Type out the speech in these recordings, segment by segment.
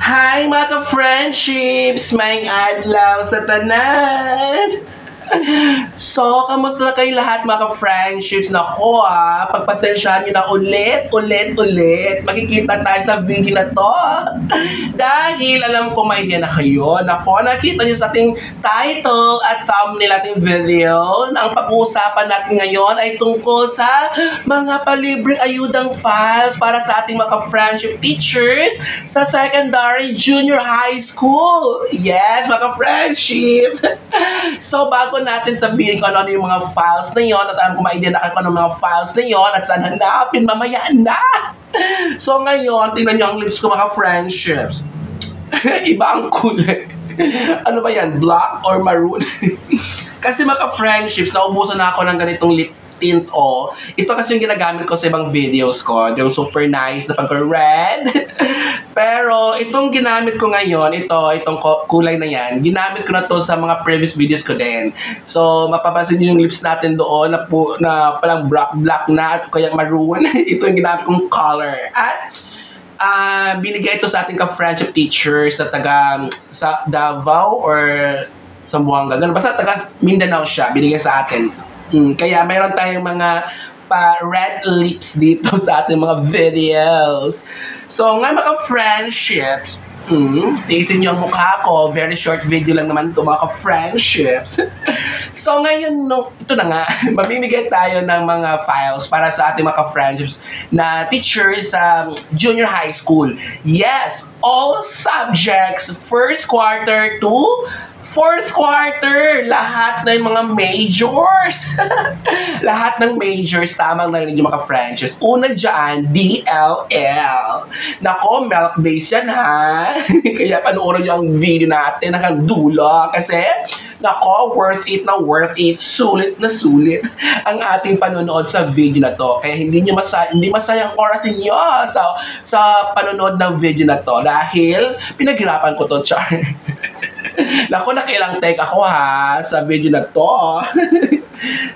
Hi mga ka-friendships! May adlaw sa tanan! So, kamusta na kayo lahat mga ka-friendships? Naku pagpasensyahan nyo na ulit. Makikita tayo sa video na to. Dahil alam ko may idea na kayo. Naku, nakita nyo sa ating title at thumbnail ating video na ang pag-uusapan natin ngayon ay tungkol sa mga palibreng ayudang files para sa ating mga ka-friendship teachers sa secondary, junior high school. Yes, mga ka-friendships! So, bago natin sabihin kung ano yung mga files na yon at alam ko ma-idea na kung ano mga files na yon at saan hanapin, mamaya na! So ngayon, tingnan nyo ang lips ko mga friendships. Iba ang kulay. Ano ba yan? Black or maroon? Kasi mga friendships, naubusan na ako ng ganitong lip tint Ito kasi yung ginagamit ko sa ibang videos ko. Yung super nice na pagka-red. Pero itong ginamit ko ngayon, itong kulay na yan, ginamit ko na to sa mga previous videos ko din. So, mapapansin nyo yung lips natin doon na palang black na at kaya maroon. Ito yung ginamit kong color. At binigay ito sa ating ka-friendship teachers na taga sa Davao or Zamboanga. Basta taga Mindanao siya. Binigay sa atin. Kaya mayroon tayong mga red lips dito sa ating mga videos. So, nga mga friendships, tiisin nyo ang mukha ko. Very short video lang naman ito mga friendships. So, ngayon, ito na nga, mamimigay tayo ng mga files para sa ating mga friendships na teachers sa junior high school. Yes, all subjects, first quarter to fourth quarter, lahat ng mga majors. Lahat ng majors, tamang narinig yung mga friendships. Una dyan, DLL. Nako, milk-based yan ha. Kaya panoorin nyo ang video natin hanggang dulo. Kasi, nako, worth it na worth it. Sulit na sulit ang ating panonood sa video na to. Kaya hindi masayang oras ninyo sa panonood ng video na to. Dahil, pinaghirapan ko to, Char. Naku, nakilang take ako ha sa video na to.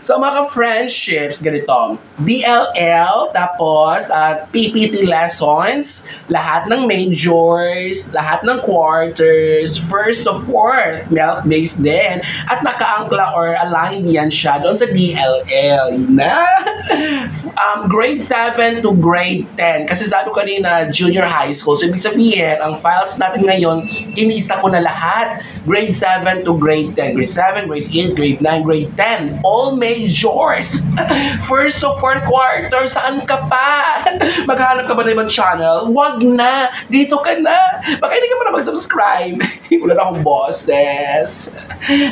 So mga friendships, ganito. DLL, tapos PPT lessons, lahat ng majors, lahat ng quarters, first to fourth, milk-based din. At naka-angkla or aligned yan siya doon sa DLL. Na? Grade 7 to grade 10. Kasi sabi ko kanina, junior high school. So ibig sabihin, ang files natin ngayon, inisa ko na lahat. Grade 7 to grade 10. Grade 7, grade 8, grade 9, grade 10. All majors. First to fourth quarter, saan ka pa? Maghanap ka ba ng ibang channel? Wag na. Dito ka na. Baka hindi ka pa na mag-subscribe. Wala na akong boses.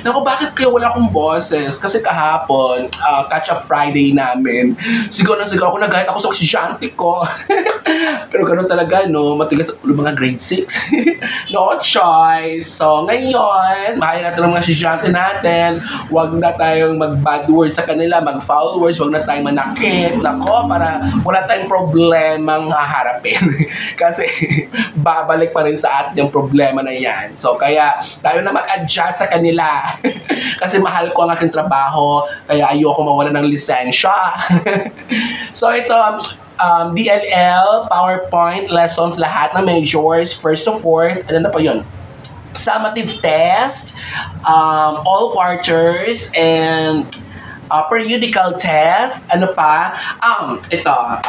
Naku, bakit kaya wala akong boses? Kasi kahapon, catch-up Friday namin. Sigaw ako, nagahit ako sa estudyante ko. Pero ganun talaga, no? Matigas ulo mga grade 6. No choice. So, ngayon, mahal natin ang mga estudyante natin. Wag na tayong mag-bad words sa kanila, mag-foul words, wag na tayong manakit. Nako, para wala tayong problemang haharapin. Kasi, babalik pa rin sa atin yung problema na yan. So, kaya, tayo na mag-adjust sa kanila. Kasi mahal ko ang aking trabaho, kaya ayoko mawala ng lisensya. So, ito, DLL, PowerPoint, lessons, lahat na majors, first to fourth, ano na pa yun? Summative test, all quarters, and periodical test, ano pa? Ito,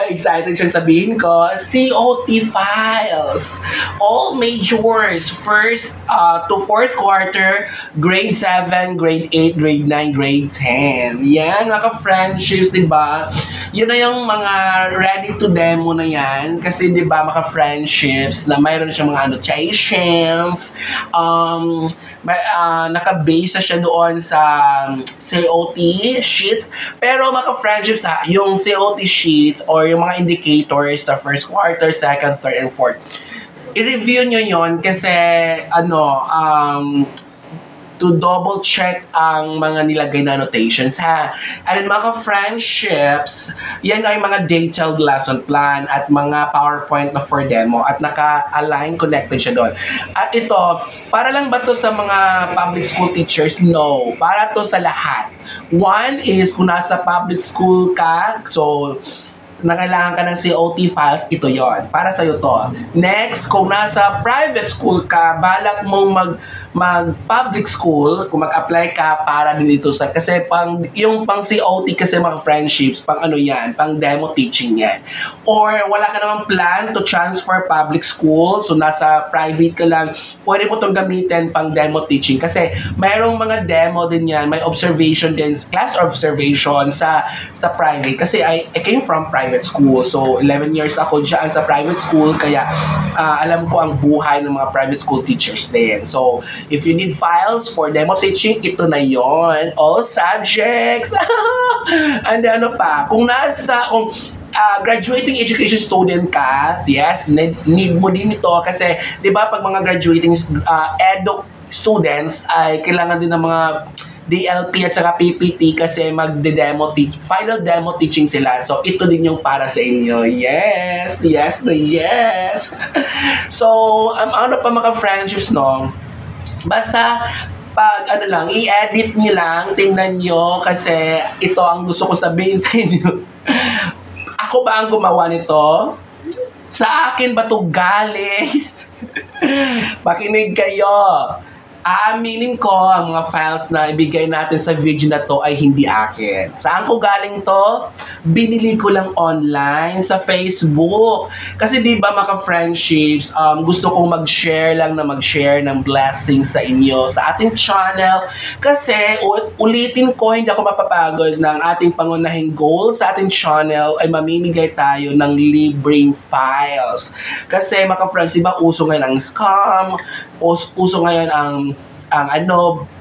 excited siyang sabihin ko, COT files. All majors, first to fourth quarter, grade 7, grade 8, grade 9, grade 10. Yan, mga friendships, diba? Yun na yung mga ready to demo na yan. Kasi diba, mga friendships, na mayroon siyang mga annotations, naka-base na siya doon sa COT sheets. Pero mga friendships yung COT sheets or yung mga indicators sa first quarter, second, third, and fourth, i-review nyo yon kasi to double check ang mga nilagay na annotations ha. And mga friendships, yan ay mga detailed lesson plan at mga PowerPoint na for demo at naka-align, connected siya doon. At ito, para lang ba to sa mga public school teachers? No. Para to sa lahat. One is kung nasa public school ka, so na kailangan ka ng COT files, ito yon para sa'yo to. Next, kung nasa private school ka, balak mong mag-public school, kung mag-apply ka para din dito sa, kasi yung pang COT kasi mga friendships, pang ano yan, pang demo teaching yan. Or wala ka namang plan to transfer public school, so nasa private ka lang, pwede mo itong gamitin pang demo teaching kasi mayroong mga demo din yan, may observation din, class observation sa private kasi I came from private school, so 11 years ako dyan sa private school, kaya alam ko ang buhay ng mga private school teachers din. So if you need files for demo teaching, ito na yon, all subjects. And ano pa, kung graduating education student ka, yes, need mo din ito kasi, di ba, pag mga graduating edu students ay kailangan din ng mga DLP at saka PPT kasi final demo teaching sila. So, ito din yung para sa inyo. Yes! Yes na yes! So, ano pa mga friendships, no? Basta, pag i-edit nyo lang, tingnan nyo kasi ito ang gusto ko sabihin sa inyo. Ako ba ang gumawa nito? Sa akin ba ito galing? Makinig kayo. Aaminin ko ang mga files na ibigay natin sa video na to ay hindi akin. Saan ko galing to? Binili ko lang online sa Facebook. Kasi di ba mga friendships, gusto kong mag-share ng blessings sa inyo sa ating channel. Kasi ulitin ko, hindi ako mapapagod ng ating pangunahing goal sa ating channel ay mamimigay tayo ng libreng files. Kasi mga friends, di ba uso ngayon ang scam, uso ngayon ang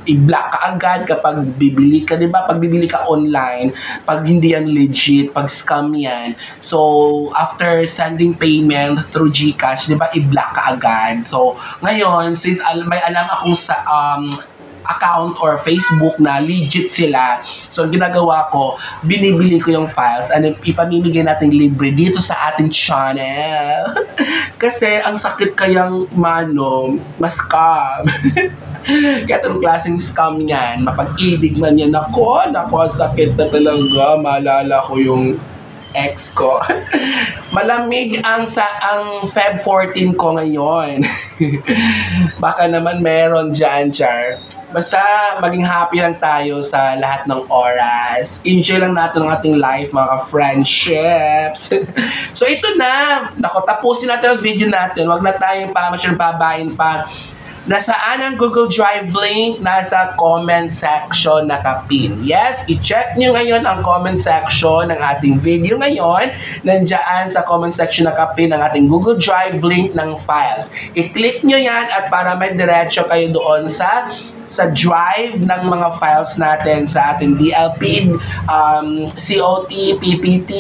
i-block ka agad kapag bibili ka, di ba? Pag bibili ka online, pag hindi yan legit, pag scam yan. So, after sending payment through GCash, di ba, i-block ka agad. So, ngayon, since may alam akong sa account or Facebook na legit sila, so ginagawa ko, binibili ko yung files and ipamimigay natin libre dito sa ating channel. Kasi ang sakit kayang ma-scam. Kaya itong klaseng scam yan, mapag-ibig man yan, nako, ang sakit na talaga. Maalala ko yung ex ko. Malamig ang Feb 14 ko ngayon. Baka naman meron dyan, Char. Basta maging happy lang tayo sa lahat ng oras. Enjoy lang natin ang ating life, mga friendships. So ito na. Nako, tapusin natin ang video natin. Huwag na tayong masyadong babayin pa. Nasaan ang Google Drive link? Nasa comment section nakapin. Yes, i-check nyo ngayon ang comment section ng ating video ngayon. Nandiyan sa comment section nakapin ang ating Google Drive link ng files. I-click nyo yan at para may diretso kayo doon sa drive ng mga files natin sa ating DLP, COT, PPT,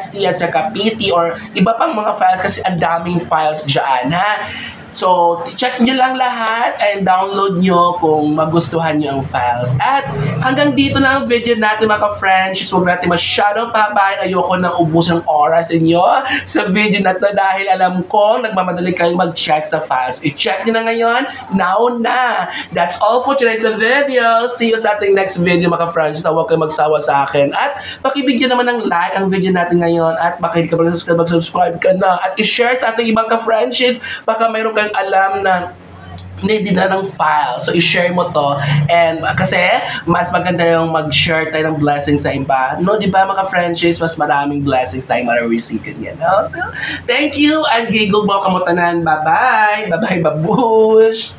ST at saka PT or iba pang mga files kasi ang daming files dyan, ha? So, check nyo lang lahat and download nyo kung magustuhan nyo ang files. At hanggang dito na ang video natin mga friends. Huwag natin masyadong pabayan. Ayoko nang ubus ng oras inyo sa video na to dahil alam ko nagmamadali kayong mag-check sa files. I-check nyo na ngayon. Now na! That's all for today's video. See you sa ating next video mga friends. Na huwag kayong magsawa sa akin. At pakibigyan naman ng like ang video natin ngayon. At baka hindi ka mag-subscribe ka na. At i-share sa ating ibang ka-friendships. Baka mayroon kang alam na need na ng file. So, i-share mo to. And kasi, mas maganda yung mag-share tayo ng blessings sa iba. No, di ba mga friendships, mas maraming blessings tayong ma-receive yan. No? So, thank you. And gigog mo kamutanan. Bye-bye. Bye-bye, babush.